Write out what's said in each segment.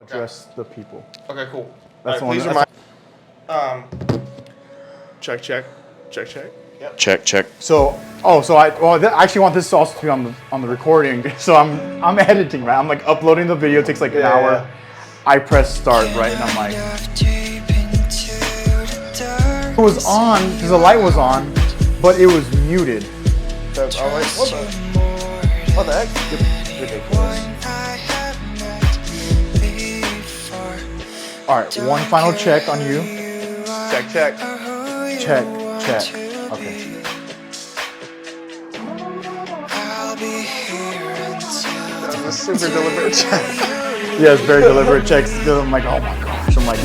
address the people. Okay, cool. That's All right, please remind. Check. Yep. Check. So, I actually want this also to be on the recording. So I'm editing, right? I'm like uploading the video. It takes like an hour. Yeah. I press start, right, and I'm like, it was on because the light was on, but it was muted. That's all right. What the heck? Ridiculous. All right, one final check on you. Check. Check. Okay. That was a super deliberate check. Yeah, it's very deliberate checks. I'm like, oh my gosh. I'm like,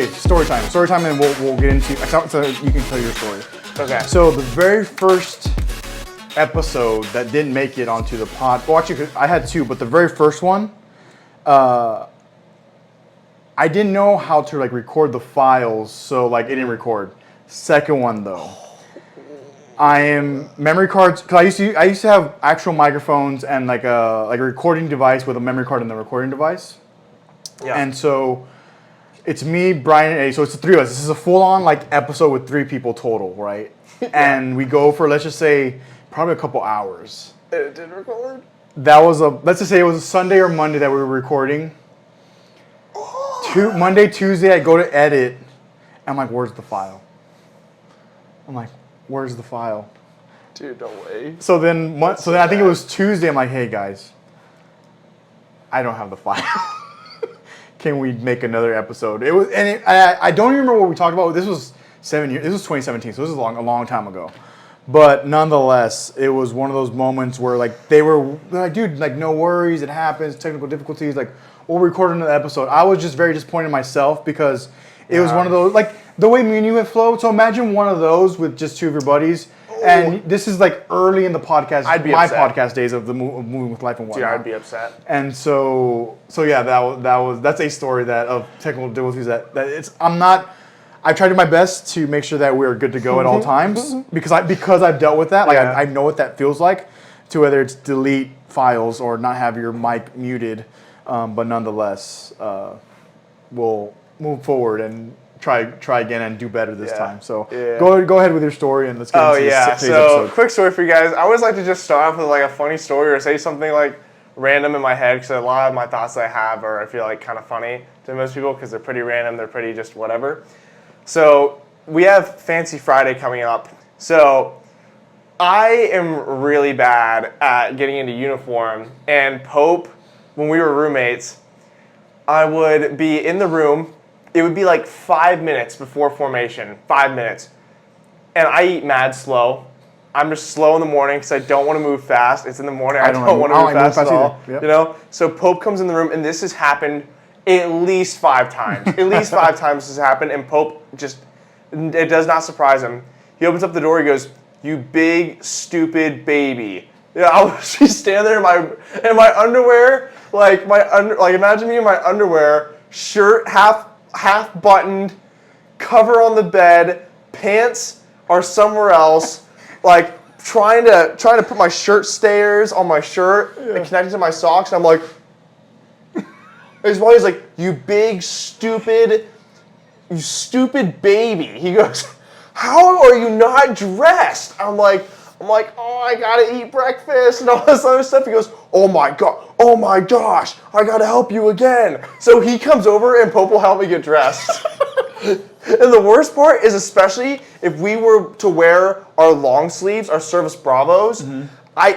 story time, and we'll get into. So you can tell your story. Okay. So the very first episode that didn't make it onto the pod. Well, actually, I had two, but the very first one, I didn't know how to like record the files, so like it didn't record. Second one though, I am memory cards because I used to have actual microphones and like a recording device with a memory card in the recording device. Yeah. And so it's me, Brian, and Eddie. So it's the three of us. This is a full-on like episode with three people total, right? And we go for, let's just say, probably a couple hours. It did record? Let's just say it was a Sunday or Monday that we were recording. Monday, Tuesday, I go to edit. I'm like, where's the file? Dude, no way. So then I think it was Tuesday. I'm like, hey guys, I don't have the file. Can we make another episode? I don't even remember what we talked about. This was 7 years. This was 2017, so this is a long time ago. But nonetheless, it was one of those moments where like they were like, dude, like no worries, it happens, technical difficulties, like we'll record another episode. I was just very disappointed in myself because it was one of those, like the way me and you had flowed. So imagine one of those with just two of your buddies. And this is like early in the podcast, podcast days of the moving with life and whatnot. Dude, I'd be upset. And so yeah, that's a story of technical difficulties I tried my best to make sure that we're good to go at all times because I've dealt with that. Like I know what that feels like, to whether it's delete files or not have your mic muted. But nonetheless, we'll move forward and try again and do better this time. So go ahead with your story and let's get into today's episode. Quick story for you guys. I always like to just start off with like a funny story or say something like random in my head because a lot of my thoughts that I have I feel like kind of funny to most people because they're pretty random. They're pretty just whatever. So we have Fancy Friday coming up. So I am really bad at getting into uniform. And Pope, when we were roommates, I would be in the room. It would be like 5 minutes before formation, 5 minutes. And I eat mad slow. I'm just slow in the morning because I don't want to move fast. It's in the morning. I don't want to move fast at all. Yep. You know? So Pope comes in the room, and this has happened at least 5 times. At least 5 times this has happened, and Pope it does not surprise him. He opens up the door, he goes, "You big, stupid baby." Yeah, I was just standing there in my underwear, like imagine me in my underwear, shirt half buttoned, cover on the bed, pants are somewhere else, like trying to put my shirt stayers on my shirt and connected to my socks, and I'm like, he's like, "You big, stupid baby." He goes, "How are you not dressed?" I'm like, "Oh, I gotta eat breakfast and all this other stuff." He goes, oh my gosh, I gotta help you again." So he comes over and Pope will help me get dressed. And the worst part is, especially if we were to wear our long sleeves, our Service Bravos, I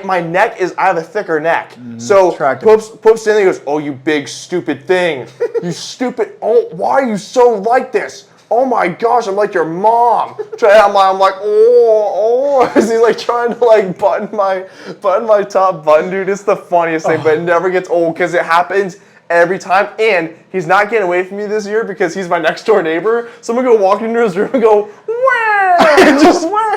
have a thicker neck. So Pope's standing there, he goes, "Oh, you big stupid thing. You stupid, oh, why are you so like this? Oh my gosh, I'm like your mom." I'm like, oh. He's like trying to like button my top button, dude. It's the funniest thing, but it never gets old because it happens every time. And he's not getting away from me this year because he's my next door neighbor. So I'm gonna go walk into his room and go, "Wah!" Just wah.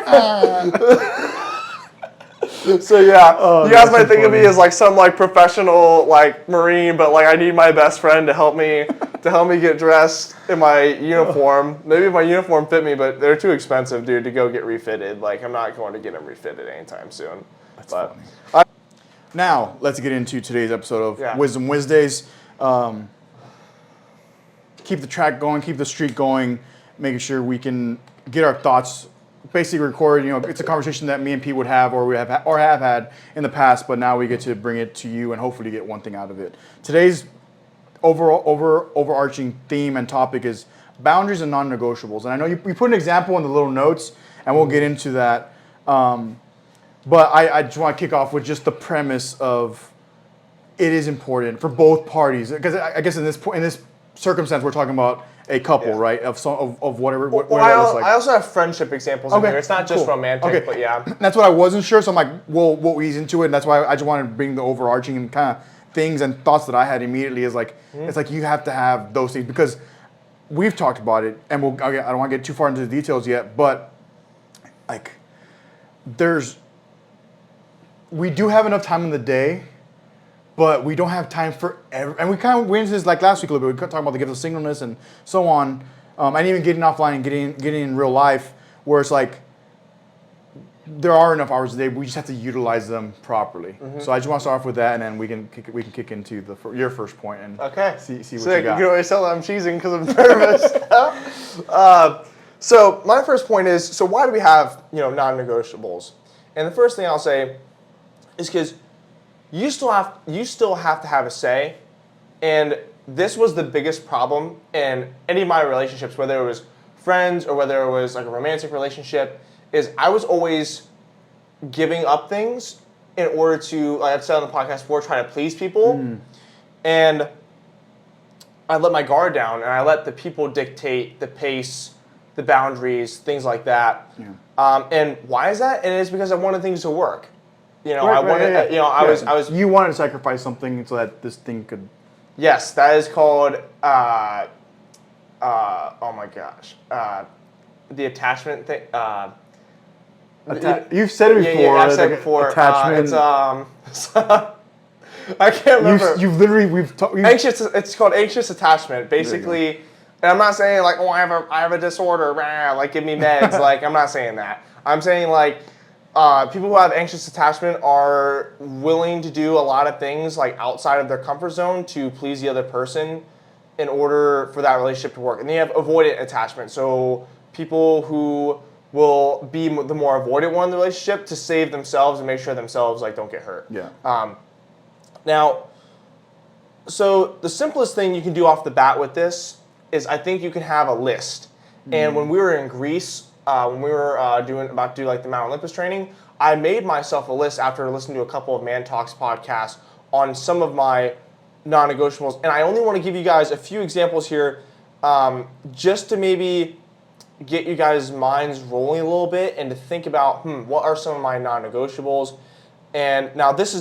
So yeah, you guys might think of me as like some like professional like Marine, but like I need my best friend to help me get dressed in my uniform. Maybe my uniform fit me, but they're too expensive, dude, to go get refitted. Like I'm not going to get them refitted anytime soon. That's funny. Now, let's get into today's episode of Yeah. Wisdom Wednesdays. Keep the track going, keep the streak going, making sure we can get our thoughts basically recorded. You know, it's a conversation that me and Pete would have or have had in the past, but now we get to bring it to you and hopefully get one thing out of it. Today's overarching theme and topic is boundaries and non-negotiables. And I know we put an example in the little notes, and we'll get into that. But I just want to kick off with just the premise of it is important for both parties, because I guess in this circumstance we're talking about a couple, right? Of whatever that looks like. I also have friendship examples in here. It's not just cool. romantic, but yeah. That's what I wasn't sure, so I'm like, we'll ease into it, and that's why I just wanted to bring the overarching kind of things and thoughts that I had immediately is like, it's like you have to have those things, because we've talked about it, and I don't want to get too far into the details yet, but like, we do have enough time in the day, but we don't have time for and we kind of went into this like last week a little bit. We talking about the gift of singleness and so on, and even getting offline and getting in real life, where it's like there are enough hours a day. We just have to utilize them properly. So I just want to start off with that, and then we can kick into your first point and see what you got. You can always tell that I'm cheesing because I'm nervous. So my first point is, so why do we have non-negotiables? And the first thing I'll say is because you still have to have a say, and this was the biggest problem in any of my relationships, whether it was friends or whether it was like a romantic relationship, is I was always giving up things in order to, like I've said on the podcast before, try to please people, and I let my guard down, and I let the people dictate the pace, the boundaries, things like that. And why is that? And it's because I wanted things to work. I was. You wanted to sacrifice something so that this thing could. Yes, that is called. Oh my gosh, the attachment thing. You've said it before. Yeah, I've said it before. Attachment. I can't remember. You've literally anxious. It's called anxious attachment. Basically, and I'm not saying like, oh, I have a disorder. Like, give me meds. Like, I'm not saying that. I'm saying like. People who have anxious attachment are willing to do a lot of things like outside of their comfort zone to please the other person in order for that relationship to work. And they have avoidant attachment. So people who will be the more avoidant one in the relationship to save themselves and make sure themselves like don't get hurt. Now, so the simplest thing you can do off the bat with this is I think you can have a list. And when we were in Greece, when we were about to do like the Mount Olympus training, I made myself a list after listening to a couple of Man Talks podcasts on some of my non-negotiables. And I only want to give you guys a few examples here just to maybe get you guys' minds rolling a little bit and to think about, what are some of my non-negotiables? And now this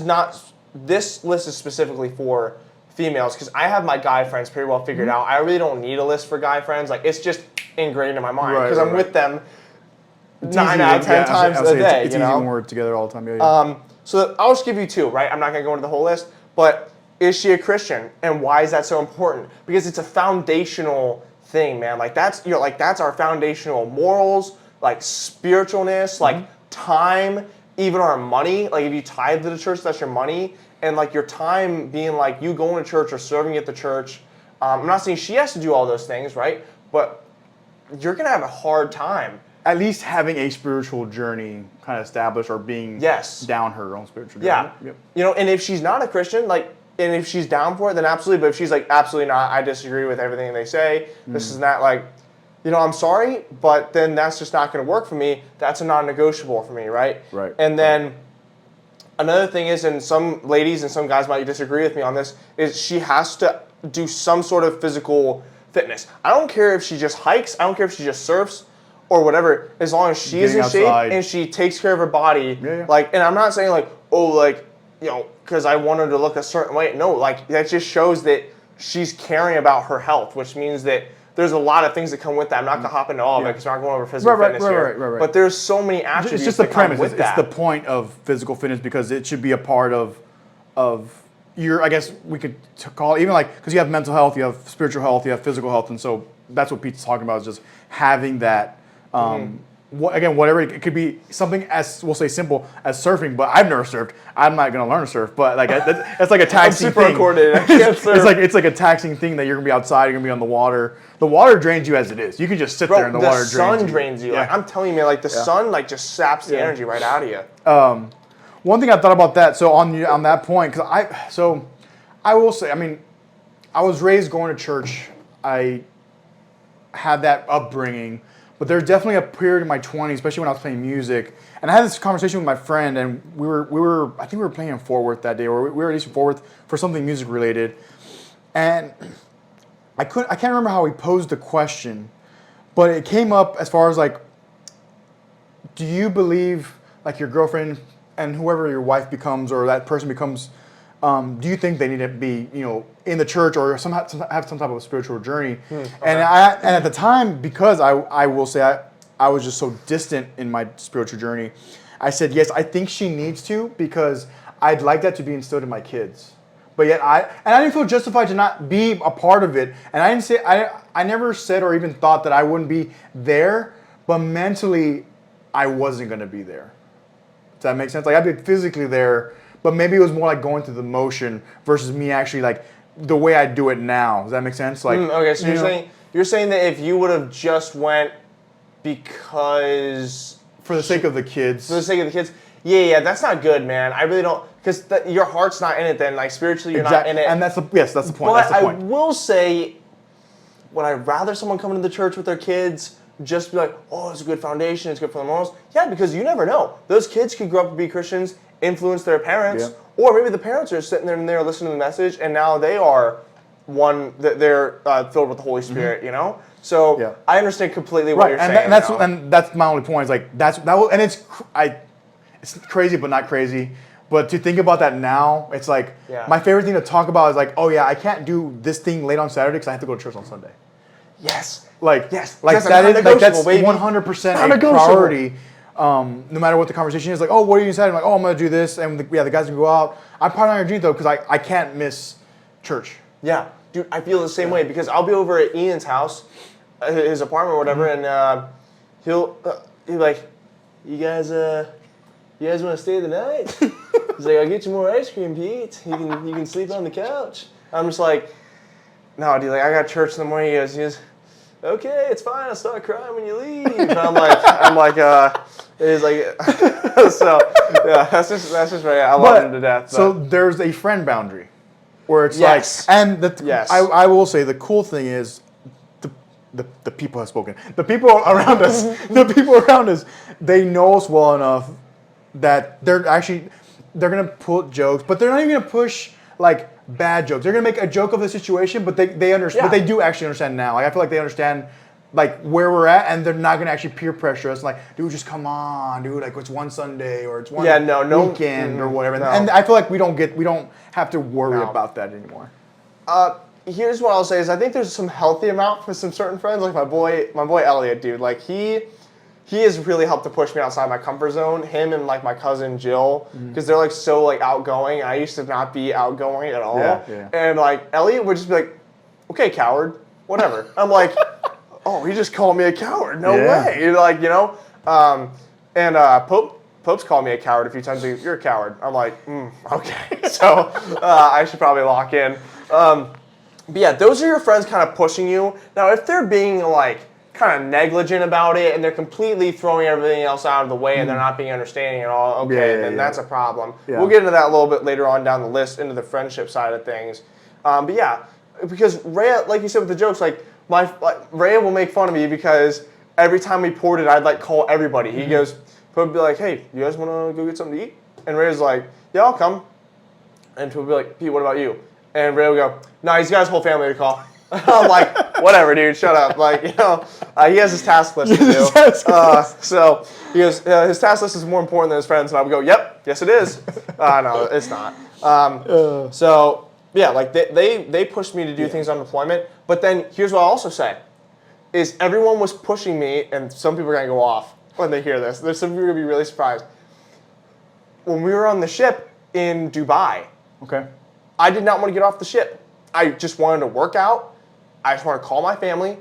list is specifically for females because I have my guy friends pretty well figured out. I really don't need a list for guy friends. Like, it's just ingrained in my mind because I'm with them 9 out of 10 times a day. It's easy when we're together all the time. So I'll just give you two, right? I'm not going to go into the whole list, but is she a Christian, and why is that so important? Because it's a foundational thing, man. Like that's our foundational morals, like spiritualness, like time, even our money. Like if you tithe to the church, that's your money, and like your time being like you going to church or serving at the church. I'm not saying she has to do all those things, right? But you're going to have a hard time. At least having a spiritual journey kind of established or being down her own spiritual journey. Yeah. Yep. And if she's not a Christian, and if she's down for it, then absolutely. But if she's like, absolutely not, I disagree with everything they say, this is not like, I'm sorry, but then that's just not going to work for me. That's a non-negotiable for me, right? Right. And then another thing is, and some ladies and some guys might disagree with me on this, is she has to do some sort of physical fitness. I don't care if she just hikes. I don't care if she just surfs or whatever. As long as she is in shape and she takes care of her body. Like, and I'm not saying like, because I want her to look a certain way. No, like that just shows that she's caring about her health, which means that there's a lot of things that come with that. I'm not going to hop into all of it because we're not going over physical fitness here. Right. But there's so many attributes. It's just the premise. It's the point of physical fitness because it should be a part of your, I guess we could call it, even like, because you have mental health, you have spiritual health, you have physical health. And so that's what Pete's talking about is just having that whatever it could be, something as we'll say simple as surfing. But I've never surfed. I'm not gonna learn to surf. But like that's like a taxing I'm super thing. uncoordinated. I can't surf. It's like a taxing thing that you're gonna be outside. You're gonna be on the water. The water drains you as it is. You can just sit there and the water drains you. The sun drains you. Yeah. Like, I'm telling you, man. Like the sun, like just saps the energy right out of you. One thing I thought about that. So on that point, because I will say, I mean, I was raised going to church. I had that upbringing, but there's definitely a period in my 20s, especially when I was playing music, and I had this conversation with my friend, and we were I think we were playing in Fort Worth that day, or we were at least in Fort Worth for something music related, and I can't remember how we posed the question, but it came up as far as like, do you believe like your girlfriend and whoever your wife becomes or that person becomes, do you think they need to be, in the church or have some type of spiritual journey? Okay. And at the time, because I will say I was just so distant in my spiritual journey, I said, yes, I think she needs to, because I'd like that to be instilled in my kids. But yet I didn't feel justified to not be a part of it. And I didn't say, I never said or even thought that I wouldn't be there, but mentally I wasn't going to be there. Does that make sense? Like, I'd be physically there, but maybe it was more like going through the motion versus me actually like the way I do it now. Does that make sense? Like, okay, so you're saying that if you would have just went because for the sake of the kids. For the sake of the kids. Yeah, that's not good, man. I really don't, because your heart's not in it then. Like, spiritually, you're not in it. And that's the point. But that's the point. I will say, would I rather someone come into the church with their kids just be like, oh, it's a good foundation, it's good for the morals? Yeah, because you never know. Those kids could grow up to be Christians, influence their parents, or maybe the parents are sitting there and they're listening to the message, and now they are they're filled with the Holy Spirit, So I understand completely what you're saying. And that's my only point. Is like it's crazy, but not crazy. But to think about that now, it's like my favorite thing to talk about is like, oh yeah, I can't do this thing late on Saturday because I have to go to church on Sunday. Yes. Like that's 100% a priority. No matter what the conversation is, like, oh, what are you deciding? I'm like, oh, I'm gonna do this, and the guys can go out. I'm part of your dream though, because I can't miss church. Yeah, dude, I feel the same way, because I'll be over at Ian's house, his apartment or whatever, and he'll be like, you guys want to stay the night? He's like, I'll get you more ice cream, Pete. You can sleep on the couch. I'm just like, no, dude, like, I got church in the morning. He goes, okay, it's fine. I'll start crying when you leave. And I'm like, he's like, so yeah, that's just right. I love him to death. But. So there's a friend boundary, where it's yes. like, and I will say the cool thing is, the people have spoken. The people around us, they know us well enough that they're gonna put jokes, but they're not even gonna push like bad jokes. They're gonna make a joke of the situation, but they understand. But they do actually understand now. Like, I feel like they understand like where we're at, and they're not gonna actually peer pressure us. Like, dude, just come on, dude. Like, it's one Sunday or it's one weekend or whatever. No. And I feel like we don't have to worry about that anymore. Here's what I'll say is I think there's some healthy amount for some certain friends, like my boy Elliot, dude. Like he has really helped to push me outside my comfort zone. Him and like my cousin Jill, because they're like so like outgoing. I used to not be outgoing at all. Yeah. And like Elliot would just be like, okay, coward, whatever. I'm like, oh, he just called me a coward. No way. You're like, Pope's called me a coward a few times. You're a coward. I'm like, okay. So I should probably lock in. But yeah, those are your friends kind of pushing you. Now, if they're being like kind of negligent about it and they're completely throwing everything else out of the way and they're not being understanding at all, then that's a problem. Yeah. We'll get into that a little bit later on down the list, into the friendship side of things. But yeah, because Rhea, like you said with the jokes, Rhea will make fun of me because every time we poured it, I'd like call everybody. He goes, Pope would be like, hey, you guys want to go get something to eat? And Rhea's like, yeah, I'll come. And Pope would be like, Pete, what about you? And Ray would go, no, he's got his whole family to call. I'm like, whatever, dude, shut up. Like, he has his task list to do. So he goes, his task list is more important than his friends. And I would go, yep, yes it is. No, it's not. So yeah, like they pushed me to do things on deployment. But then here's what I'll also say, is everyone was pushing me, and some people are gonna go off when they hear this. There's some people are gonna be really surprised. When we were on the ship in Dubai, I did not want to get off the ship. I just wanted to work out. I just wanted to call my family,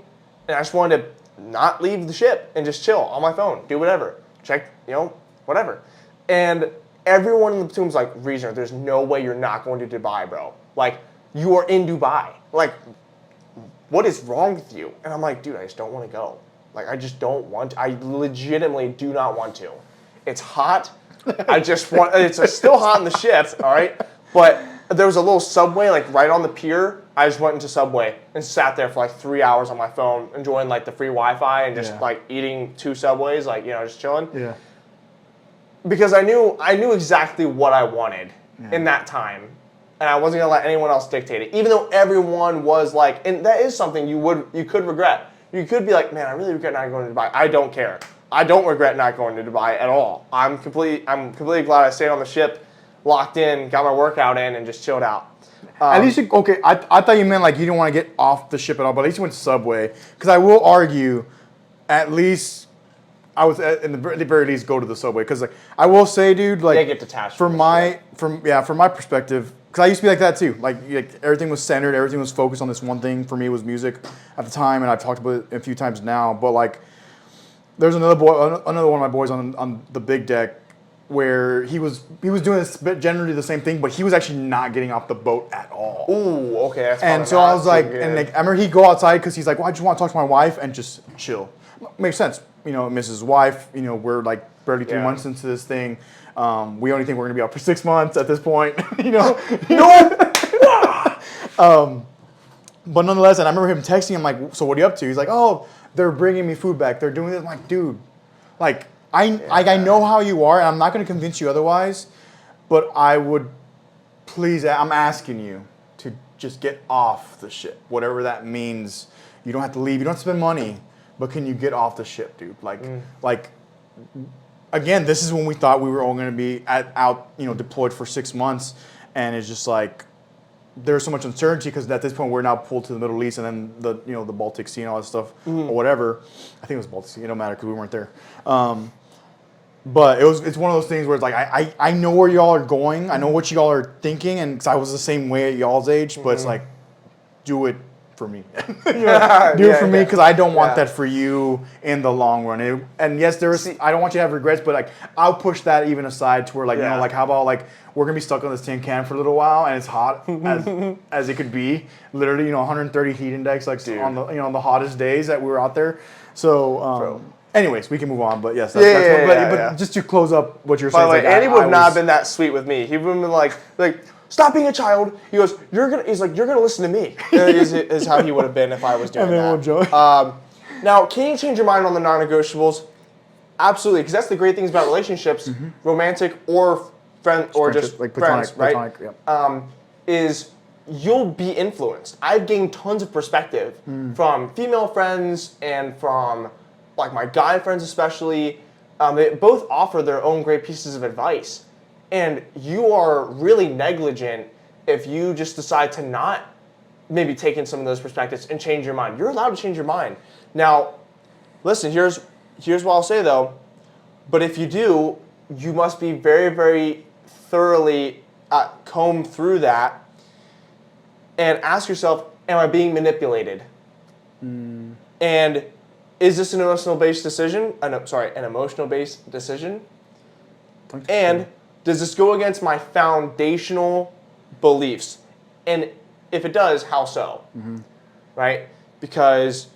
and I just wanted to not leave the ship and just chill on my phone, do whatever, check, whatever. And everyone in the platoon was like, Reasoner, there's no way you're not going to Dubai, bro. Like, you are in Dubai. Like, what is wrong with you? And I'm like, dude, I just don't want to go. Like, I just don't want to. I legitimately do not want to. It's hot. I just want, it's still hot in the ship, all right? But there was a little Subway, like, right on the pier. I just went into Subway and sat there for, like, 3 hours on my phone, enjoying, like, the free Wi-Fi and just, like, eating 2 Subways, like, just chilling. Yeah. Because I knew exactly what I wanted in that time. And I wasn't going to let anyone else dictate it. Even though everyone was like, and that is something you could regret. You could be like, man, I really regret not going to Dubai. I don't care. I don't regret not going to Dubai at all. I'm completely glad I stayed on the ship, locked in, got my workout in, and just chilled out. At least, I thought you meant like you didn't want to get off the ship at all, but at least you went to Subway. Because I will argue, at least I was at the very least go to the Subway. Because like I will say, dude, like they get detached from my perspective. Because I used to be like that too. Like everything was centered, everything was focused on this one thing. For me, it was music at the time, and I've talked about it a few times now. But like, there's another one of my boys on the big deck where he was doing this generally the same thing, but he was actually not getting off the boat at all. Ooh, okay. That's and so I was like, and like, I remember he'd go outside because he's like, well, I just want to talk to my wife and just chill. Makes sense, miss his wife. We're like barely 3 months into this thing. We only think we're gonna be out for 6 months at this point. But nonetheless, and I remember him texting him like, so what are you up to? He's like, oh, they're bringing me food back. They're doing this. I'm like, dude, like I know how you are, and I'm not gonna convince you otherwise. But I would please, I'm asking you to just get off the ship, whatever that means. You don't have to leave. You don't have to spend money, but can you get off the ship, dude? Like. Again, this is when we thought we were all going to be out, deployed for 6 months, and it's just like there's so much uncertainty because at this point we're now pulled to the Middle East and then the Baltic Sea and all that stuff or whatever. I think it was Baltic Sea. It don't matter because we weren't there. But it's one of those things where it's like I know where y'all are going. I know what y'all are thinking, and cause I was the same way at y'all's age. But it's like, do it for me. Do it for me because I don't want that for you in the long run. And yes, I don't want you to have regrets, but like I'll push that even aside to where like like how about like we're gonna be stuck on this tin can for a little while and it's hot as it could be. Literally, 130 heat index like on the on the hottest days that we were out there. So anyways, we can move on. But yes, but just to close up what you're saying. By the way, Andy would not have been that sweet with me. He would have been like stop being a child. He goes, you're gonna listen to me. Is how he would have been if I was doing that. And then we'll join. Now, can you change your mind on the non-negotiables? Absolutely, because that's the great things about relationships, romantic or friend or just like platonic, friends, right? Yep. Is you'll be influenced. I've gained tons of perspective from female friends and from like my guy friends especially. They both offer their own great pieces of advice. And you are really negligent if you just decide to not maybe take in some of those perspectives and change your mind. You're allowed to change your mind. Now, listen, here's what I'll say though. But if you do, you must be very, very thoroughly comb through that and ask yourself, am I being manipulated? And is this an emotional-based decision? An emotional-based decision? And does this go against my foundational beliefs? And if it does, how so? Right? Because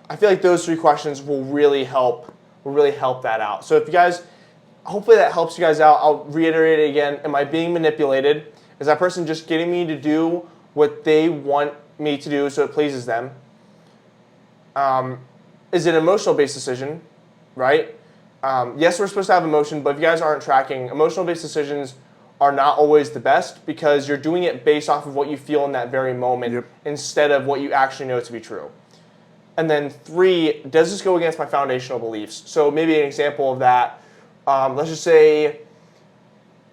I feel like those 3 questions will really help that out. So if you guys, hopefully that helps you guys out. I'll reiterate it again. Am I being manipulated? Is that person just getting me to do what they want me to do so it pleases them? Is it an emotional-based decision? Right? Yes, we're supposed to have emotion, but if you guys aren't tracking, emotional-based decisions are not always the best because you're doing it based off of what you feel in that very moment instead of what you actually know to be true. And then 3, does this go against my foundational beliefs? So maybe an example of that, let's just say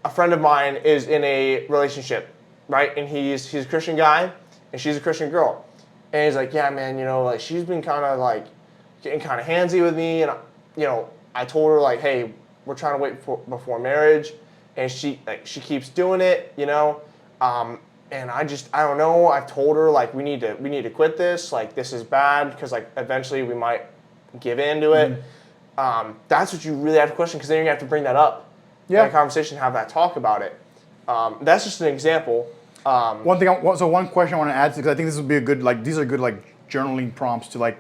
a friend of mine is in a relationship, right? And he's a Christian guy and she's a Christian girl. And he's like, yeah, man, like she's been kind of like getting kind of handsy with me, and I told her like, hey, we're trying to wait before marriage, and she keeps doing it, and I don't know. I've told her like we need to quit this. Like this is bad because like eventually we might give in to it. That's what you really have to question because then you're gonna have to bring that up in a conversation, have that talk about it. That's just an example. One question I want to add because I think this would be a good these are good journaling prompts to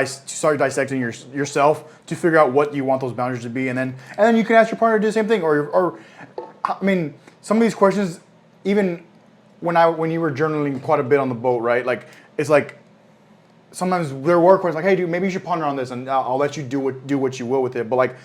start dissecting yourself to figure out what you want those boundaries to be, and then you can ask your partner to do the same thing. Or I mean, some of these questions, even when you were journaling quite a bit on the boat, right? Like it's like sometimes there were questions like, hey, dude, maybe you should ponder on this, and I'll let you do what you will with it. But like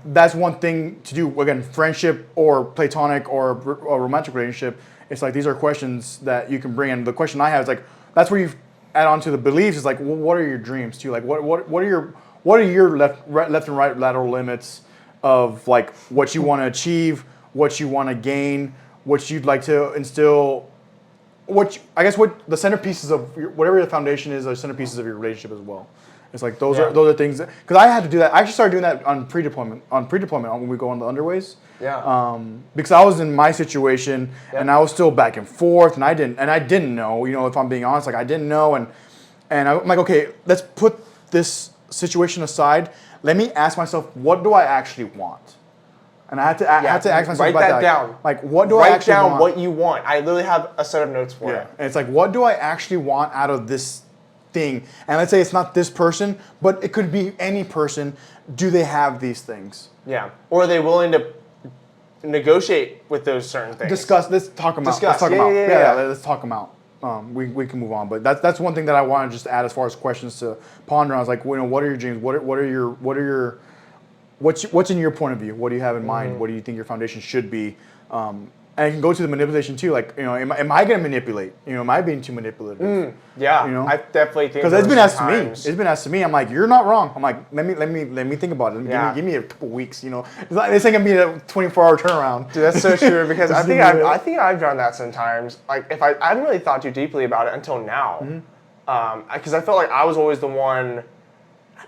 that's one thing to do. Again, friendship or platonic or a romantic relationship. It's like these are questions that you can bring in. The question I have is like that's where you add on to the beliefs. Is like, well, what are your dreams too? Like what are your left and right lateral limits of like what you want to achieve, what you want to gain, what you'd like to instill. What the centerpieces of whatever the foundation is, are centerpieces of your relationship as well. It's like those are things because I had to do that. I actually started doing that on pre-deployment when we go on the underways. Yeah. Because I was in my situation and I was still back and forth and I didn't know, if I'm being honest, like I didn't know and I'm like, okay, let's put this situation aside. Let me ask myself, what do I actually want? And I had to ask myself write about that down. Like, what do I actually want? Write down what you want. I literally have a set of notes for it. And it's like, what do I actually want out of this thing? And let's say it's not this person, but it could be any person. Do they have these things? Yeah. Or are they willing to negotiate with those certain things? Let's talk them out. Let's talk them out. Yeah, let's talk them out. We can move on. But that's one thing that I want to just add as far as questions to ponder on. I was like, what are your dreams? What's in your point of view? What do you have in mind? What do you think your foundation should be? And it can go to the manipulation too. Like, am I going to manipulate? Am I being too manipulative? Yeah, I definitely think because it's been asked to me. It's been asked to me. I'm like, you're not wrong. I'm like, let me think about it. Give me a couple weeks. This ain't gonna be a 24-hour turnaround. Dude, that's so true because I think I've done that sometimes. Like, if I haven't really thought too deeply about it until now, because I felt like I was always the one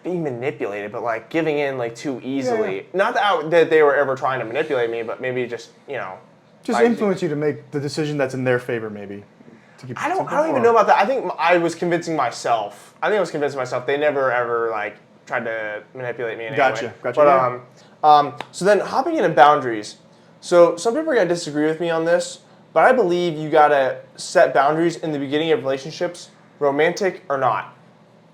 being manipulated, but like giving in like too easily. Yeah. Not that they were ever trying to manipulate me, but maybe just influence you to make the decision that's in their favor, maybe. I don't even know about that. I think I was convincing myself. They never ever like tried to manipulate me in any way. Gotcha. But so then hopping into boundaries. So some people are gonna disagree with me on this, but I believe you gotta set boundaries in the beginning of relationships, romantic or not,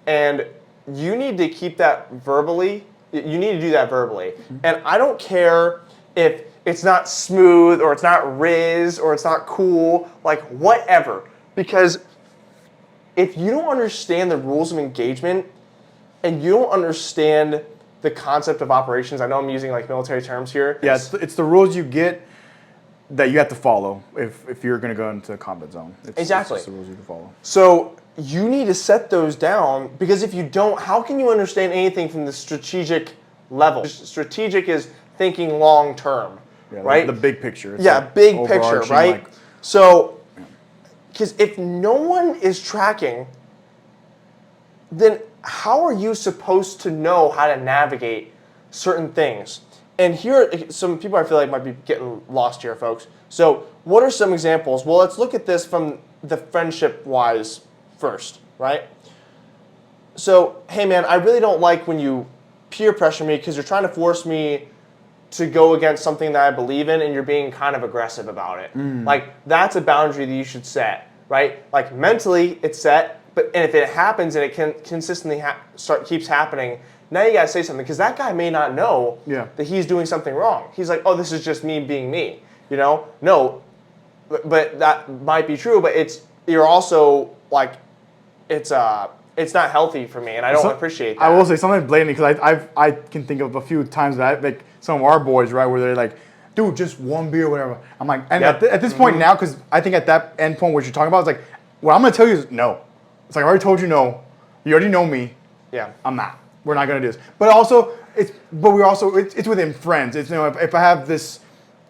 and you need to keep that verbally. You need to do that verbally, and I don't care if it's not smooth or it's not riz or it's not cool, like whatever. Because if you don't understand the rules of engagement and you don't understand the concept of operations, I know I'm using like military terms here. Yeah, it's the rules you get that you have to follow if you're going to go into a combat zone. Exactly. It's the rules you have to follow. So you need to set those down because if you don't, how can you understand anything from the strategic level? Strategic is thinking long term. Yeah, right? The big picture. It's big picture, right? So, because if no one is tracking, then how are you supposed to know how to navigate certain things? And here, some people I feel like might be getting lost here, folks. So, what are some examples? Well, let's look at this from the friendship-wise first, right? So, hey man, I really don't like when you peer pressure me because you're trying to force me to go against something that I believe in and you're being kind of aggressive about it. Like, that's a boundary that you should set, right? Like, mentally, it's set, and if it happens and it can consistently keeps happening, now you gotta say something, because that guy may not know that he's doing something wrong. He's like, oh, this is just me being me, No, but that might be true, but you're also, like, it's not healthy for me, and I don't appreciate that. I will say something blatantly, because I can think of a few times that like some of our boys, right, where they're like, dude, just one beer, whatever. I'm like, and at this point now, because I think at that end point, what you're talking about is like, what I'm going to tell you is no. It's like, I already told you no. You already know me. Yeah. I'm not. We're not going to do this. But also, it's within friends. It's, if I have this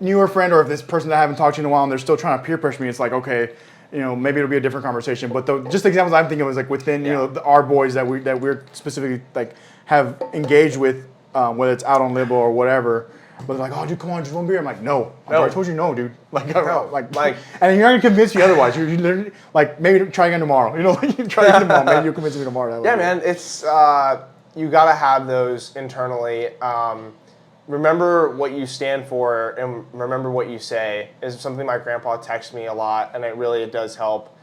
newer friend or if this person that I haven't talked to in a while and they're still trying to peer pressure me, it's like, okay, maybe it'll be a different conversation. But just the examples I'm thinking of is like within, our boys that we're specifically like have engaged with, whether it's out on Libo or whatever. But they're like, oh, dude, come on, just one beer. I'm like, no. No. I told you no, dude. Like, Like, and you're not gonna convince me otherwise. You literally, like, maybe try again tomorrow. You know, like, you try again tomorrow. Maybe you'll convince me tomorrow. yeah, man, it's you gotta have those internally. Remember what you stand for and remember what you say is something my grandpa texts me a lot, and it does help.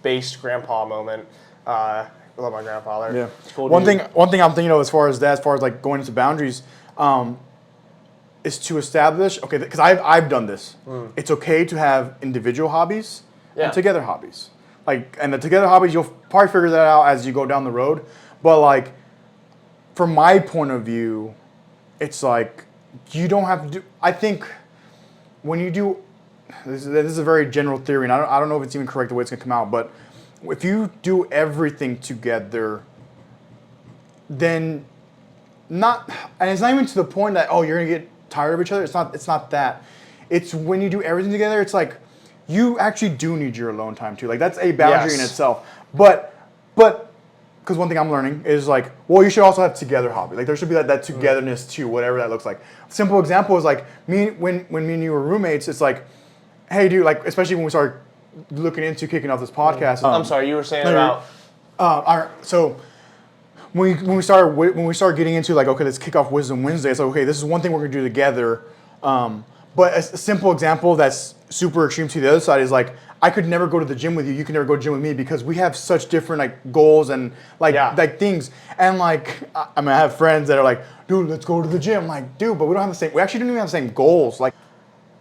Based grandpa moment. I love my grandfather. Yeah. Cool One dude. thing I'm thinking of as far as like going into boundaries, is to establish, okay, because I've done this. It's okay to have individual hobbies and together hobbies. Like, and the together hobbies, you'll probably figure that out as you go down the road. But like, from my point of view, it's like you don't have to do. I think when you do, this is a very general theory, and I don't know if it's even correct the way it's gonna come out. But if you do everything together, then and it's not even to the point that you're gonna get tired of each other. It's not that. It's when you do everything together, it's like you actually do need your alone time too. Like that's a boundary in itself. But because one thing I'm learning is like, well, you should also have together hobby. Like there should be that togetherness too, whatever that looks like. Simple example is like when me and you were roommates. It's like, hey, dude, like especially when we started looking into kicking off this podcast. I'm sorry, you were saying about. So when we started getting into like, okay, let's kick off Wisdom Wednesday. It's like, okay, this is one thing we're gonna do together. But a simple example that's super extreme to the other side is like, I could never go to the gym with you. You can never go to the gym with me because we have such different like goals and like things. And like, I mean, I have friends that are like, dude, let's go to the gym. I'm like, dude, but we actually don't even have the same goals. Like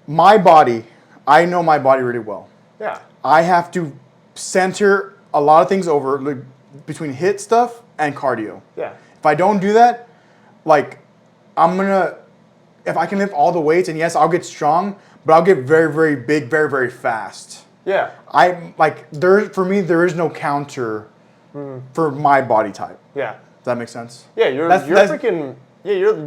my body, I know my body really well. Yeah. I have to center a lot of things over like, between HIIT stuff and cardio. Yeah. If I don't do that, like if I can lift all the weights, and yes, I'll get strong, but I'll get very, very big, very, very fast. Yeah. For me, there is no counter for my body type. Yeah. Does that make sense? Yeah, you're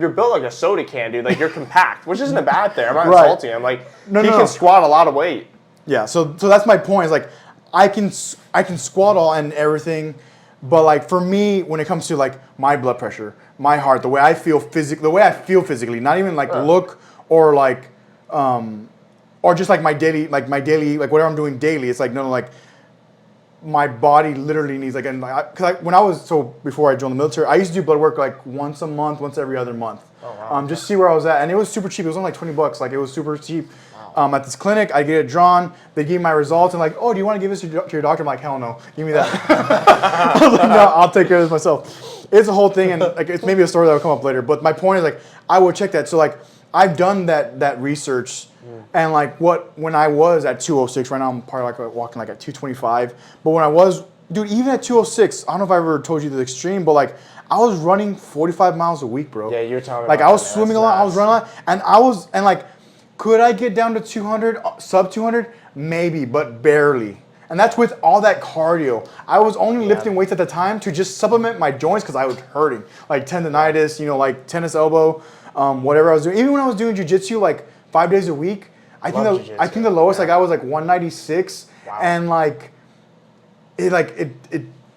built like a soda can, dude. Like you're compact, which isn't a bad thing. I'm not insulting him. Like he can squat a lot of weight. Yeah. So that's my point. Is like I can squat all and everything, but like for me, when it comes to like my blood pressure, my heart, the way I feel physically, not even like look or like or just like my daily like whatever I'm doing daily. It's like no, like my body literally needs like, and because before I joined the military, I used to do blood work like once a month, once every other month. Oh, wow. Just to see where I was at, and it was super cheap. It was only like $20. Like it was super cheap. Wow. At this clinic, I get it drawn. They give me my results, and like, oh, do you want to give this to your doctor? I'm like, hell no, give me that. I was like, no, I'll take care of this myself. It's a whole thing, and like it's maybe a story that will come up later. But my point is like, I will check that. So like, I've done that research. And like when I was at 206, right now I'm probably like walking like at 225. But when I was, dude, even at 206, I don't know if I ever told you the extreme, but like I was running 45 miles a week, bro. Yeah, you're telling me. Like I was swimming a lot, I was running a lot, and like, could I get down to 200, sub 200? Maybe, but barely. And that's with all that cardio. I was only lifting weights at the time to just supplement my joints because I was hurting, like tendonitis, like tennis elbow, whatever I was doing. Even when I was doing jiu-jitsu, like 5 days a week. I think the lowest like I was like 196, and like it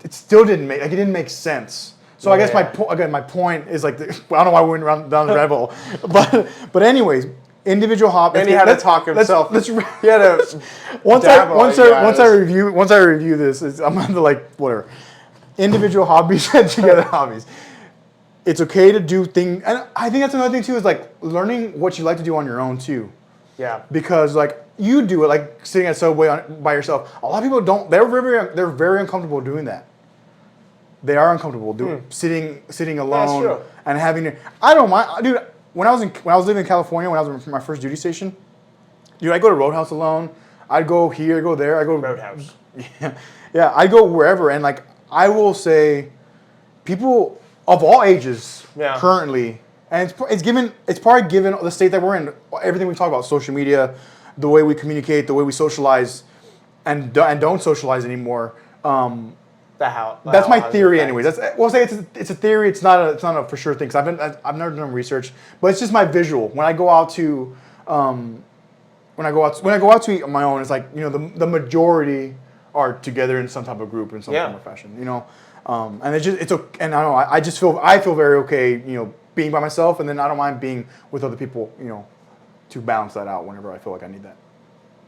still didn't make sense. So I guess my point is like I don't know why we went down the rabbit hole, but anyways, individual hobby. And he had to talk himself. He had to once I review this, I'm gonna like whatever. Individual hobbies and together hobbies. It's okay to do things, and I think that's another thing too is like learning what you like to do on your own too. Yeah. Because like you do it like sitting at Subway by yourself. A lot of people don't. They're very uncomfortable doing that. They are uncomfortable sitting alone and having to. I don't mind, dude. When I was living in California, when I was in my first duty station, dude, I go to Roadhouse alone. I'd go here, go there. I go Roadhouse. Yeah. I go wherever, and like I will say, people of all ages currently. And it's probably given the state that we're in, everything we talk about, social media, the way we communicate, the way we socialize, and don't socialize anymore. That's my theory, anyways. It's a theory. It's not a for sure thing. Cause I've never done research, but it's just my visual. When I go out to eat on my own, it's like the majority are together in some type of group in some form or fashion. And I feel very okay. being by myself, and then I don't mind being with other people, to balance that out whenever I feel like I need that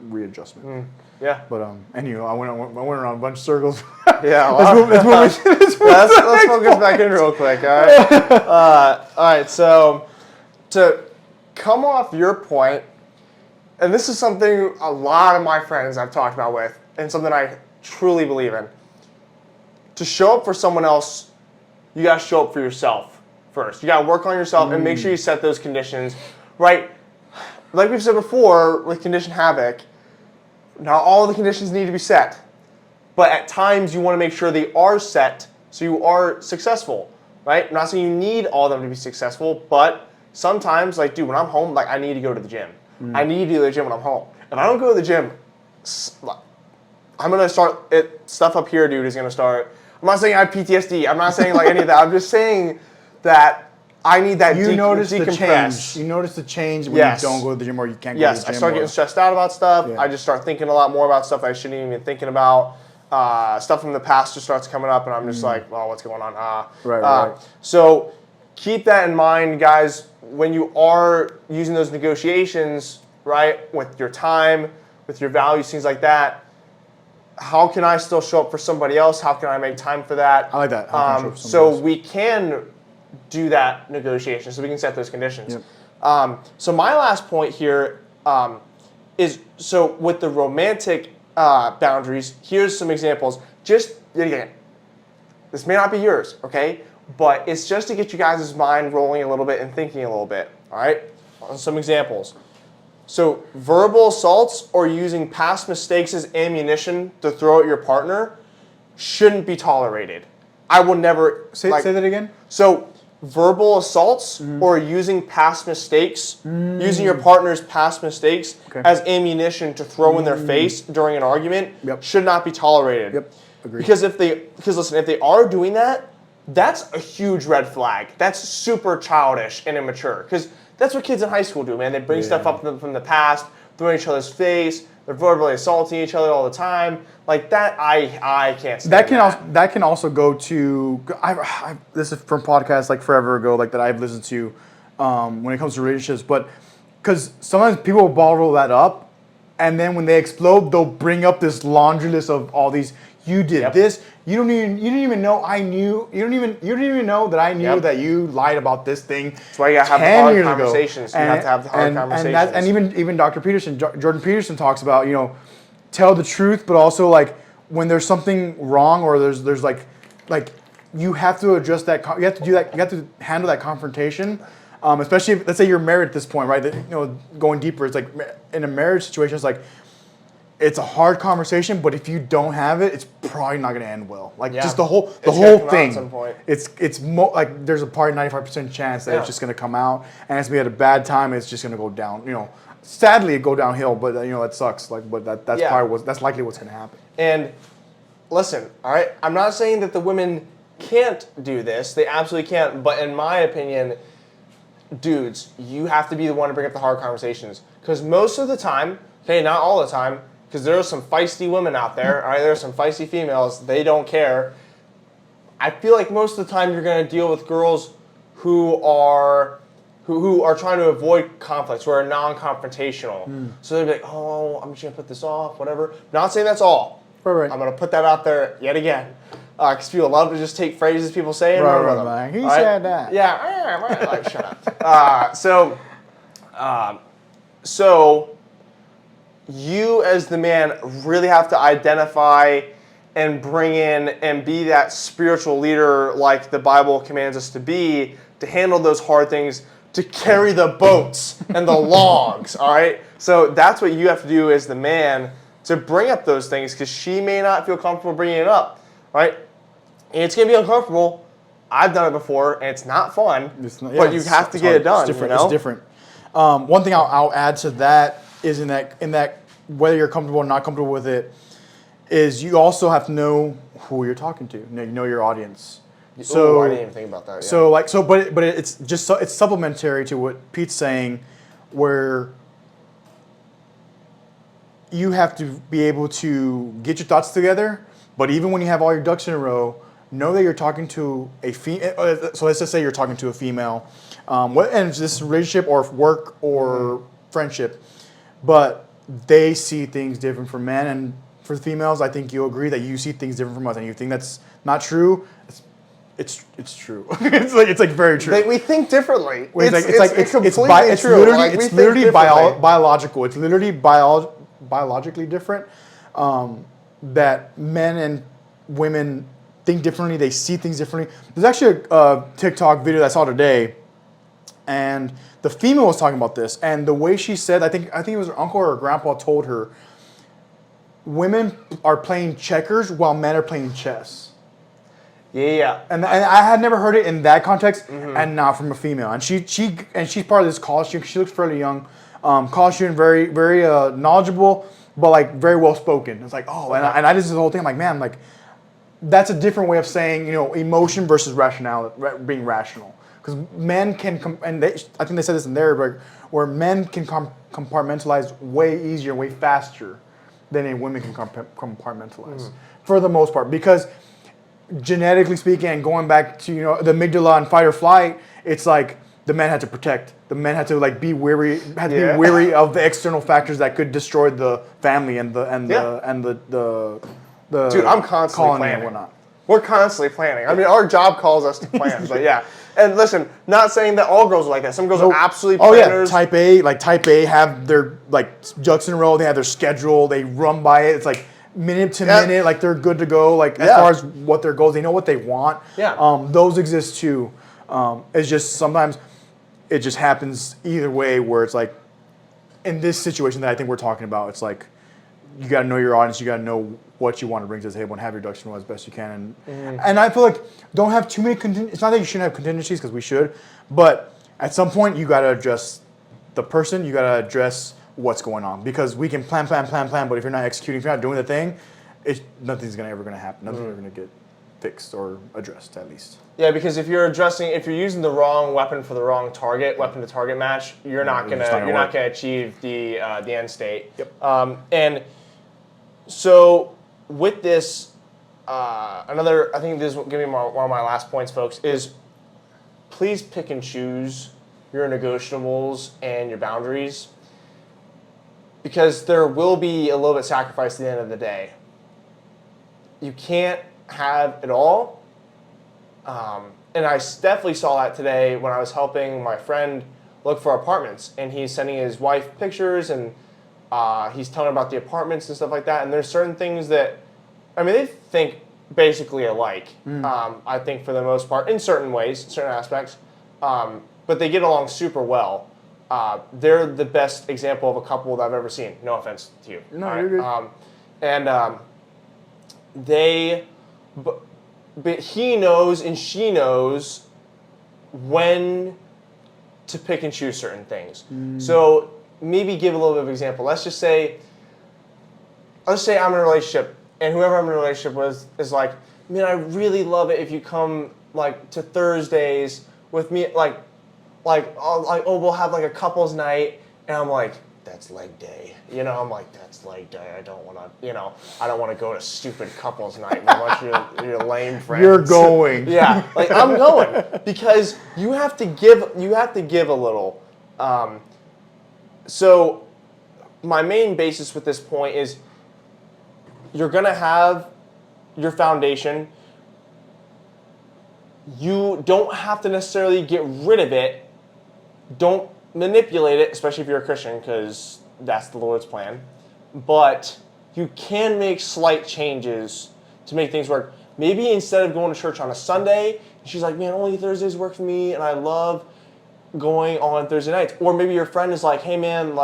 readjustment. Yeah. But I went around a bunch of circles. Yeah. Let's focus back in real quick. All right. All right. So to come off your point, and this is something a lot of my friends I've talked about with, and something I truly believe in. To show up for someone else, you got to show up for yourself first. You got to work on yourself and make sure you set those conditions, right? Like we've said before with Condition Havoc, not all the conditions need to be set. But at times you want to make sure they are set so you are successful, right? I'm not saying you need all of them to be successful, but sometimes, like, dude, when I'm home, like, I need to go to the gym. I need to go to the gym when I'm home. If I don't go to the gym, I'm going to start, stuff up here, dude, is going to start. I'm not saying I have PTSD. I'm not saying, like, any of that. I'm just saying that I need that You notice the decompress. change. You notice the change when Yes. you don't go to the gym or you can't go to the Yes, gym. I start getting stressed out about stuff. Yeah. I just start thinking a lot more about stuff I shouldn't even be thinking about. Stuff from the past just starts coming up, and I'm just like, well, what's going on? Right. So keep that in mind, guys, when you are using those negotiations, right, with your time, with your values, things like that. How can I still show up for somebody else? How can I make time for that? I like that. How can I show up for So somebody else? we can do that negotiation, so we can set those conditions. Yep. So my last point here is, so with the romantic boundaries, here's some examples. Just, again, this may not be yours, okay? But it's just to get you guys' mind rolling a little bit and thinking a little bit, all right? On some examples. So verbal assaults or using past mistakes as ammunition to throw at your partner shouldn't be tolerated. I will never... Say that again? So verbal assaults or using past mistakes, using your partner's past mistakes as ammunition to throw in their face during an argument should not be tolerated. Yep, agreed. Because listen, if they are doing that, that's a huge red flag. That's super childish and immature. Because that's what kids in high school do, man. They bring stuff up from the past, throw in each other's face. They're verbally assaulting each other all the time. Like that, I can't stand that. That can also go to. This is from podcasts like forever ago, like that I've listened to, when it comes to relationships. But because sometimes people will bottle that up, and then when they explode, they'll bring up this laundry list of all these. You did this. You didn't even know I knew. You didn't even know that I knew that you lied about this thing. That's why you gotta have the hard conversations. You have to have the hard conversations. And even Dr. Peterson, Jordan Peterson talks about, tell the truth, but also like when there's something wrong or there's like you have to adjust that. You have to do that. You have to handle that confrontation. Especially if, let's say you're married at this point, right? Going deeper, it's like in a marriage situation, it's like. It's a hard conversation, but if you don't have it, it's probably not going to end well. Like just the whole thing. At some point. Like there's a probably 95% chance that it's just going to come out, and it's going to be at a bad time. It's just going to go down. Sadly, it go downhill, but that sucks. Like, but that's likely what's going to happen. And listen, all right, I'm not saying that the women can't do this. They absolutely can't. But in my opinion, dudes, you have to be the one to bring up the hard conversations, because most of the time, okay, not all the time. Because there are some feisty women out there, all right? There are some feisty females. They don't care. I feel like most of the time you're going to deal with girls who are trying to avoid conflicts, who are non-confrontational. So they'll be like, oh, I'm just going to put this off, whatever. Not saying that's all. Right. I'm going to put that out there yet again. Because people love to just take phrases people say and run with them. Right. He said that. Yeah. Like, shut up. So you as the man really have to identify and bring in and be that spiritual leader like the Bible commands us to be, to handle those hard things, to carry the boats and the logs, all right? So that's what you have to do as the man, to bring up those things, because she may not feel comfortable bringing it up, right? And it's going to be uncomfortable. I've done it before, and it's not fun, but you have to get it done. It's different. One thing I'll add to that is in that whether you're comfortable or not comfortable with it, is you also have to know who you're talking to. Know your audience. So I didn't even think about that. Yeah. But it's just it's supplementary to what Pete's saying, where you have to be able to get your thoughts together. But even when you have all your ducks in a row, know that you're talking to a female. So let's just say you're talking to a female. and it's this relationship or work or friendship, but they see things different from men and for females. I think you'll agree that you see things different from us, and you think that's not true. It's true. it's like very true. We think differently. It's completely true. Literally biological. It's literally biologically different. That men and women think differently. They see things differently. There's actually a TikTok video that I saw today, and the female was talking about this, and the way she said, I think it was her uncle or her grandpa told her, women are playing checkers while men are playing chess. Yeah. And I had never heard it in that context, and not from a female. And she's part of this college student. She looks fairly young, college student, very very knowledgeable, but like very well spoken. It's like and I just this whole thing. I'm like, man, like that's a different way of saying emotion versus rationality, being rational. Because men can I think they said this in there, but where men can compartmentalize way easier, way faster than a women can compartmentalize for the most part, because genetically speaking, and going back to the amygdala and fight or flight, it's like the men had to protect. The men had to like be wary, be wary of the external factors that could destroy the family and the Dude, I'm constantly planning. And whatnot. We're constantly planning. I mean, our job calls us to plan, but yeah. And listen, not saying that all girls are like that. Some girls are absolutely planners. Type A have their like ducks in a row. They have their schedule. They run by it. It's like minute to minute, like they're good to go. Like as far as what their goals, they know what they want. Yeah. Those exist too. It's just sometimes it just happens either way, where it's like in this situation that I think we're talking about, it's like you got to know your audience. You got to know what you want to bring to the table and have your ducks in a row as best you can. And I feel like don't have too many it's not that you shouldn't have contingencies, because we should, but at some point you got to address the person. You got to address what's going on, because we can plan, but if you're not executing, if you're not doing the thing, nothing's ever gonna happen. Nothing's ever gonna get fixed or addressed, at least. Yeah, because if you're using the wrong weapon for the wrong weapon to target match, you're not gonna achieve the end state. Yep. And so with this, I think this will give me one of my last points, folks, is please pick and choose your negotiables and your boundaries, because there will be a little bit of sacrifice at the end of the day. You can't have it all. And I definitely saw that today when I was helping my friend look for apartments. And he's sending his wife pictures, and he's telling her about the apartments and stuff like that. And there's certain things that, they think basically alike, I think for the most part, in certain ways, certain aspects. But they get along super well. They're the best example of a couple that I've ever seen. No offense to you. No, you're good. But he knows and she knows when to pick and choose certain things. So maybe give a little bit of example. Let's say I'm in a relationship, and whoever I'm in a relationship with is like, man, I really love it if you come like to Thursdays with me, we'll have like a couples night, and I'm like, that's leg day. I'm like, that's leg day. I don't want to go to stupid couples night with a bunch of your lame friends. You're going. Yeah, like I'm going, because you have to give a little. So my main basis with this point is you're going to have your foundation. You don't have to necessarily get rid of it. Don't manipulate it, especially if you're a Christian, because that's the Lord's plan. But you can make slight changes to make things work. Maybe instead of going to church on a Sunday, she's like, man, only Thursdays work for me, and I love going on Thursday nights. Or maybe your friend is like, hey, man,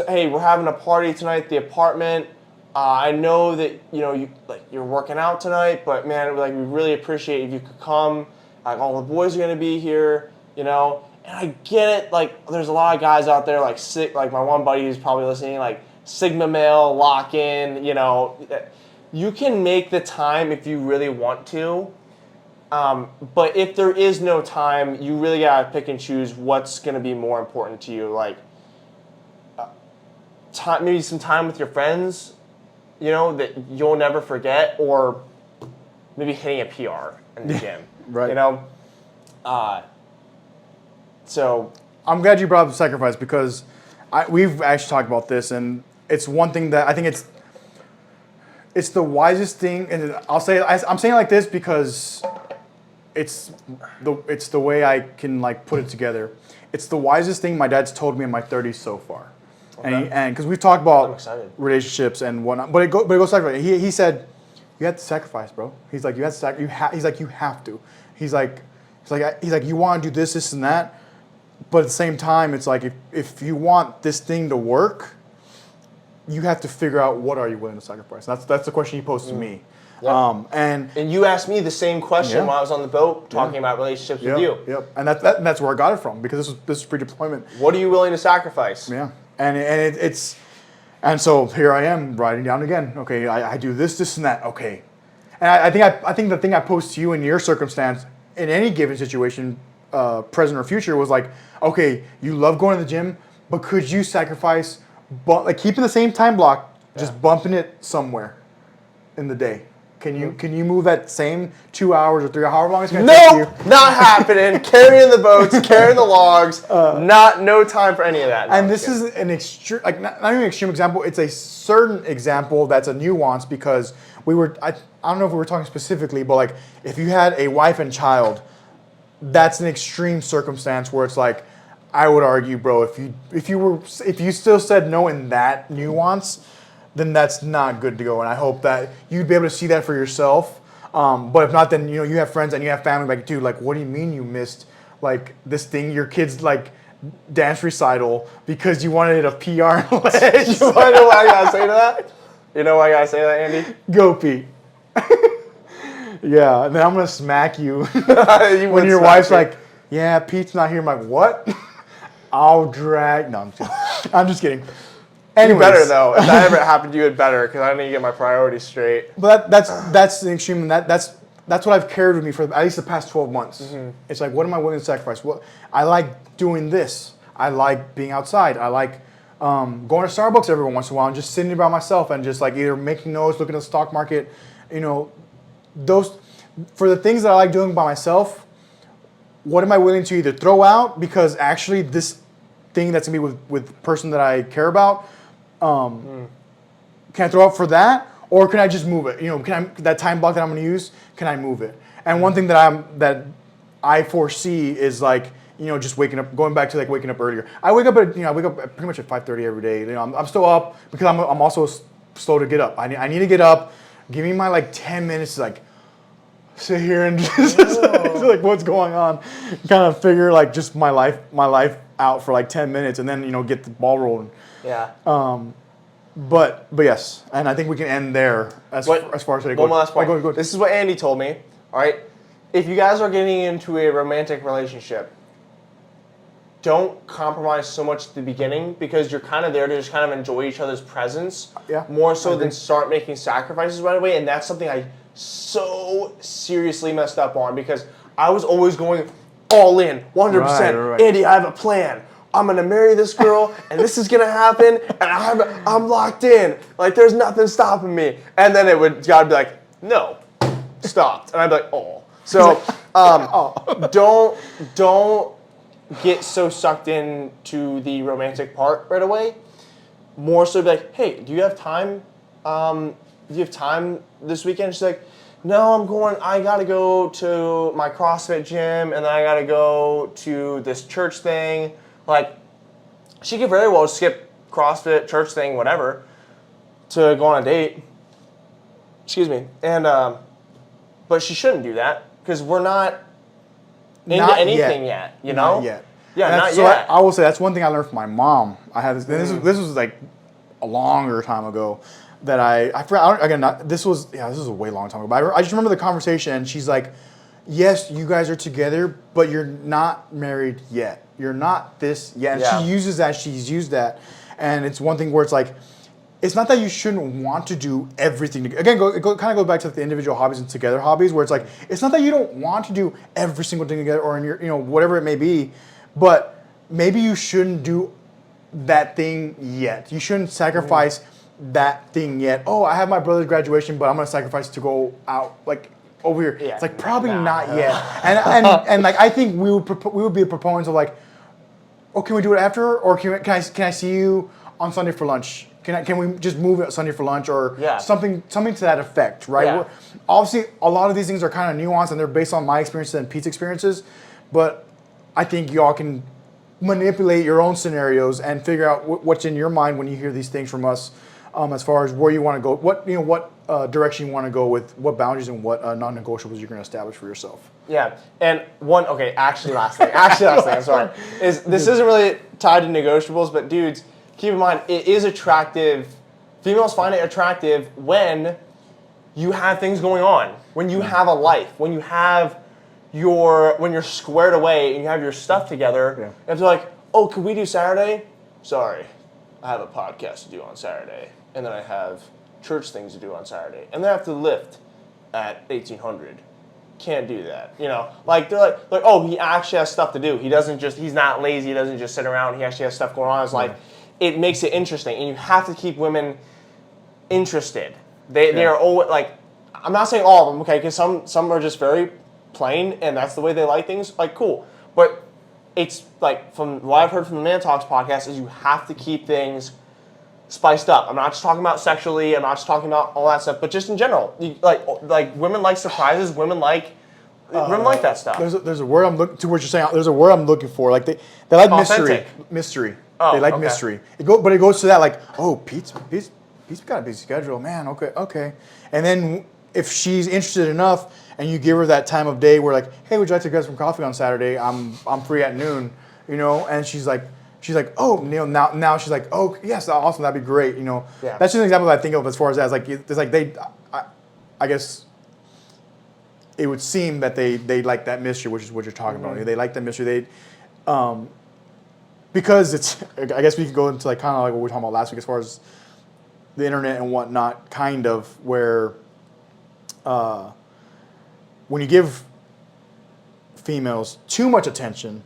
hey, we're having a party tonight at the apartment. I know that you're working out tonight, but man, we really appreciate if you could come. All the boys are gonna be here, And I get it. There's a lot of guys out there like my one buddy who's probably listening, Sigma male, lock in. You can make the time if you really want to. But if there is no time, you really gotta pick and choose what's gonna be more important to you. Maybe some time with your friends, that you'll never forget, or maybe hitting a PR in the gym. Right. So I'm glad you brought up the sacrifice because we've actually talked about this, and it's one thing that I think it's the wisest thing, and I'm saying it like this because it's the way I can like put it together. It's the wisest thing my dad's told me in my 30s so far, Okay. and because we've talked about excited. relationships and whatnot, but it goes like he said, you have to sacrifice, bro. He's like you have to he's like you have to. He's like you want to do this and that, but at the same time, it's like if you want this thing to work, you have to figure out what are you willing to sacrifice. That's the question he posed to me. Yep. And you asked me the same question Yeah. while I was on the boat talking about relationships with you. Yep. And that's where I got it from because this is pre-deployment. What are you willing to sacrifice? Yeah. And so here I am writing down again. Okay, I do this, and that. Okay. And I think the thing I posed to you in your circumstance in any given situation, present or future, was like, okay, you love going to the gym, but could you sacrifice, like keeping the same time block, just bumping it somewhere in the day? Can you move that same 2 hours or 3 hours, however long it's going to take you? Nope, not happening. Carrying the boats, carrying the logs, no time for any of that. No, And this is an extreme, like not even an extreme example. It's a certain example that's a nuance because I don't know if we were talking specifically, but like if you had a wife and child, that's an extreme circumstance where it's like, I would argue, bro, if you still said no in that nuance, then that's not good to go. And I hope that you'd be able to see that for yourself. But if not, then you have friends and you have family like, dude, like what do you mean you missed like this thing, your kid's like dance recital because you wanted a PR ledge? You want to know why I gotta say to that? You know why I gotta say that, Andy? Go Pete. Yeah, and then I'm gonna smack you You when would your smack wife's me. like, yeah, Pete's not here. I'm like, what? I'll drag. No, I'm just kidding. You Anyways, better though. If that ever happened to you, it better because I need to get my priorities straight. But that's the extreme, and that's what I've carried with me for at least the past 12 months. Mm-hmm. It's like, what am I willing to sacrifice? What I like doing this. I like being outside. I like going to Starbucks every once in a while and just sitting there by myself and just like either making notes, looking at the stock market, those for the things that I like doing by myself. What am I willing to either throw out because actually this thing that's gonna be with the person that I care about, can I throw out for that, or can I just move it? That time block that I'm gonna use, can I move it? And one thing that I foresee is like just waking up, going back to like waking up earlier. I wake up pretty much at 5:30 every day. I'm still up because I'm also slow to get up. I need to get up. Give me my like 10 minutes to like sit here and just like what's going on, kind of figure like just my life out for like 10 minutes and then get the ball rolling. Yeah. But yes, and I think we can end there as far as today goes. One last point. Go. This is what Andy told me. All right, if you guys are getting into a romantic relationship, don't compromise so much at the beginning because you're kind of there to just kind of enjoy each other's presence. Yeah, more so than start making sacrifices right away, and that's something I so seriously messed up on because I was always going all in, 100%. Right. Andy, I have a plan. I'm gonna marry this girl, and this is gonna happen, and I'm locked in. Like there's nothing stopping me. And then God be like, no, stopped, and I'd be like, oh. So don't get so sucked into the romantic part right away. More so be like, hey, do you have time? Do you have time this weekend? She's like, no, I gotta go to my CrossFit gym, and then I gotta go to this church thing. Like, she could very well skip CrossFit, church thing, whatever, to go on a date. Excuse me. And, but she shouldn't do that, because we're not into anything yet, you know? Not yet. Yeah, not yet. I will say that's one thing I learned from my mom. I had this. This was like a longer time ago that I forgot. This was a way long time ago. But I just remember the conversation. And she's like, "Yes, you guys are together, but you're not married yet. You're not this yet." And she uses that. She's used that, and it's one thing where it's like, it's not that you shouldn't want to do everything. Again, kind of go back to the individual hobbies and together hobbies, where it's like, it's not that you don't want to do every single thing together or in your, whatever it may be, but maybe you shouldn't do that thing yet. You shouldn't sacrifice that thing yet. Oh, I have my brother's graduation, but I'm gonna sacrifice to go out. Like, over here. Yeah. It's like probably not yet. And like I think we would be the proponents of like, oh, can we do it after, or can I see you on Sunday for lunch? Can we just move it Sunday for lunch, or something to that effect, right? Yeah. Obviously, a lot of these things are kind of nuanced and they're based on my experiences and Pete's experiences, but I think y'all can manipulate your own scenarios and figure out what's in your mind when you hear these things from us, as far as where you want to go, what direction you want to go with, what boundaries and what non-negotiables you're going to establish for yourself. Yeah, and last thing, I'm sorry, this isn't really tied to negotiables, but dudes, keep in mind, it is attractive. Females find it attractive when you have things going on, when you have a life, when you're squared away and you have your stuff together. Yeah. And they're like, oh, could we do Saturday? Sorry, I have a podcast to do on Saturday, and then I have church things to do on Saturday, and then I have to lift at 1800. Can't do that, Like they're like, oh, he actually has stuff to do. He's not lazy. He doesn't just sit around. He actually has stuff going on in his life. It makes it interesting, and you have to keep women interested. They are always like, I'm not saying all of them, okay, because some are just very plain, and that's the way they like things. Like, cool, but it's like from what I've heard from the Man Talks podcast is you have to keep things spiced up. I'm not just talking about sexually. I'm not just talking about all that stuff, but just in general, like women like surprises. Women like that stuff. There's a word I'm looking to what you're saying. There's a word I'm looking for. Like they like authentic. Mystery. Oh, they like okay. mystery. But it goes to that like, oh, Pete's got a busy schedule, man. Okay. And then if she's interested enough, and you give her that time of day where like, hey, would you like to get some coffee on Saturday? I'm free at noon, and she's like, oh, now she's like, oh, yes, awesome, that'd be great, Yeah. That's just an example that I think of as far as like, it's like I guess it would seem that they like that mystery, which is what you're talking about. They like that mystery. Because it's, I guess we could go into like kind of like what we were talking about last week as far as the internet and whatnot, kind of where when you give females too much attention,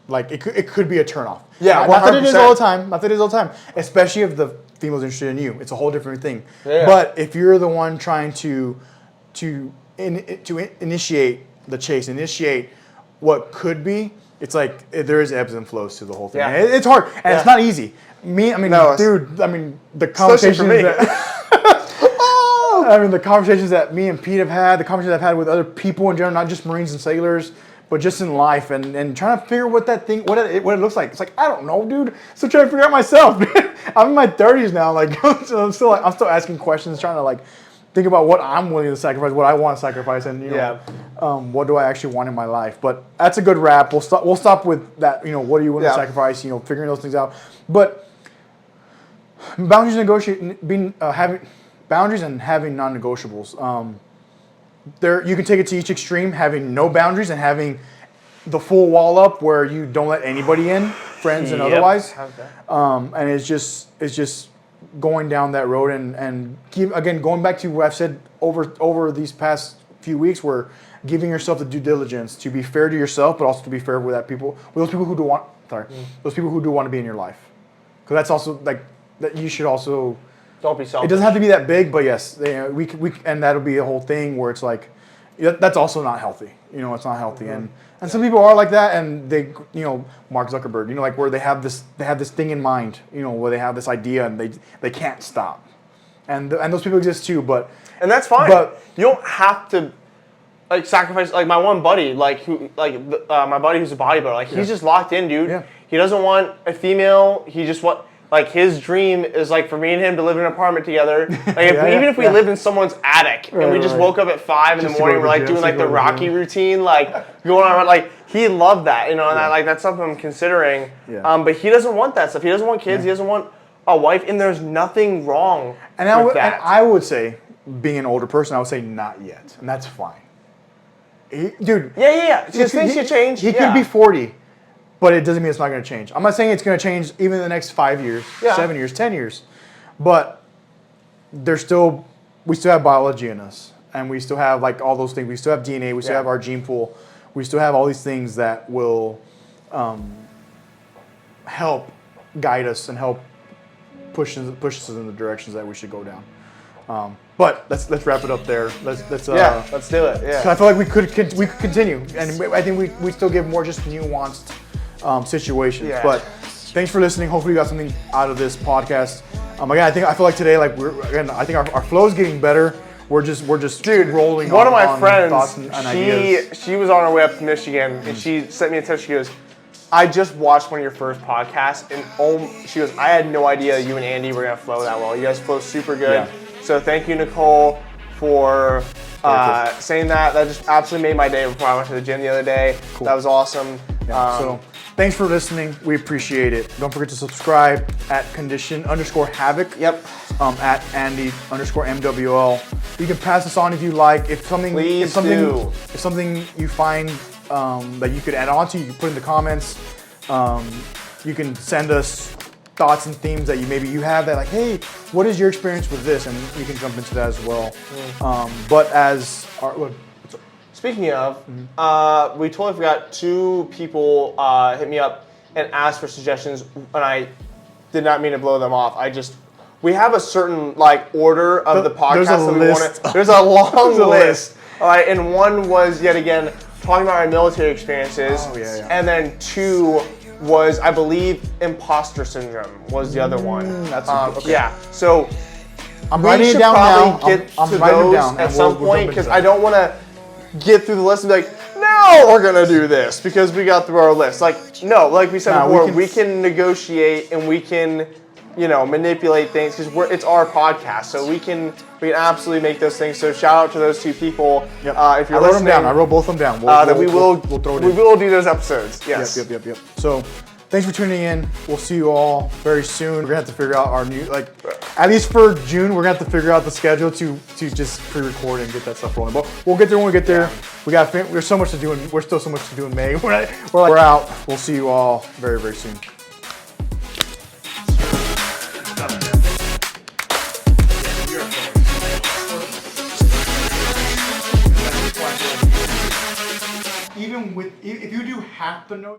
like it could be a turnoff. Yeah, not that it is all the time. Not that it is all the time. Especially if the female's interested in you, it's a whole different thing. Yeah. But if you're the one trying to initiate the chase, initiate what could be, it's like there is ebbs and flows to the whole thing. Yeah. It's hard and it's not easy. The conversations the conversations that me and Pete have had, the conversations I've had with other people in general, not just Marines and sailors, but just in life, and trying to figure what it looks like. It's like, I don't know, dude. Still trying to figure out myself. I'm in my 30s now. Like I'm still asking questions, trying to like think about what I'm willing to sacrifice, what I want to sacrifice, and what do I actually want in my life. But that's a good wrap. We'll stop with that. What are you willing to sacrifice? Figuring those things out. But boundaries boundaries and having non-negotiables. You can take it to each extreme, having no boundaries and having the full wall up where you don't let anybody in, friends and otherwise. And it's just going down that road and again going back to what I've said over these past few weeks, where giving yourself the due diligence to be fair to yourself, but also to be fair with those people who do want to be in your life, because that's also like that you should also. Don't be selfish. It doesn't have to be that big, but yes, we and that'll be a whole thing where it's like, that's also not healthy. It's not healthy, and some people are like that, and they, Mark Zuckerberg, like where they have this thing in mind, where they have this idea and they can't stop, and those people exist too, and that's fine. But you don't have to like sacrifice. Like my one buddy, my buddy who's a bodybuilder, like he's just locked in, dude. Yeah. He doesn't want a female. He just like his dream is like for me and him to live in an apartment together. Like even if we lived in someone's attic and we just woke up at 5 in the morning, we're like doing like the Rocky routine, like going on, like he loved that, and that's something I'm considering. Yeah. But he doesn't want that stuff. He doesn't want kids. He doesn't want a wife, and there's nothing wrong with that. And I would say, being an older person, I would say not yet, and that's fine. Dude. Yeah. Because things can change. He could be 40. But it doesn't mean it's not going to change. I'm not saying it's going to change even in the next 5 years, 7 years, 10 years. But we still have biology in us. And we still have like all those things. We still have DNA. We still have our gene pool. We still have all these things that will help guide us and help push us in the directions that we should go down. But let's wrap it up there. Let's let's do it. Yeah. I feel like we could continue, and I think we still give more just nuanced situations. Yeah. But thanks for listening. Hopefully, you got something out of this podcast. Again, I feel like today, like I think our flow is getting better. We're just rolling. One of my on friends, thoughts and ideas. she was on her way up to Michigan, and she sent me a text. She goes, "I just watched one of your first podcasts, and she goes, I had no idea you and Andy were gonna flow that well. You guys flow super good. Yeah. So thank you, Nicole, for saying that. That just absolutely made my day before I went to the gym the other day. Cool. That was awesome. Yeah, so thanks for listening. We appreciate it. Don't forget to subscribe at condition_havoc. Yep. At Andy_MWL. You can pass this on if you like. If something you find that you could add on to, you can put in the comments. You can send us thoughts and themes that you have that, like, hey, what is your experience with this? And we can jump into that as well. But as our speaking of, we totally forgot 2 people hit me up and asked for suggestions, and I did not mean to blow them off. We have a certain order of the podcast that we want to. There's a long list. All right, and one was yet again talking about our military experiences. Oh, yeah. And then 2 was, I believe, imposter syndrome was the other one. That's okay. Yeah. So I'm we writing it should down probably now. get I'm to writing it those down, at and some we'll point jump because into I don't want to get through the list and be like, no, we're gonna do this because we got through our list. No, like we said before, we can negotiate and we can, manipulate things because it's our podcast, so we can absolutely make those things. So shout out to those 2 people. Yep. If you're I wrote listening, them down. I wrote both of them down. we'll throw it we in. will do those episodes. Yes. Yep. So thanks for tuning in. We'll see you all very soon. We're gonna have to figure out our new, at least for June, we're gonna have to figure out the schedule to just pre-record and get that stuff rolling. But we'll get there when we get there. There's so much to do, and we're still so much to do in May. We're out. We'll see you all very, very soon. Even if you do half the note.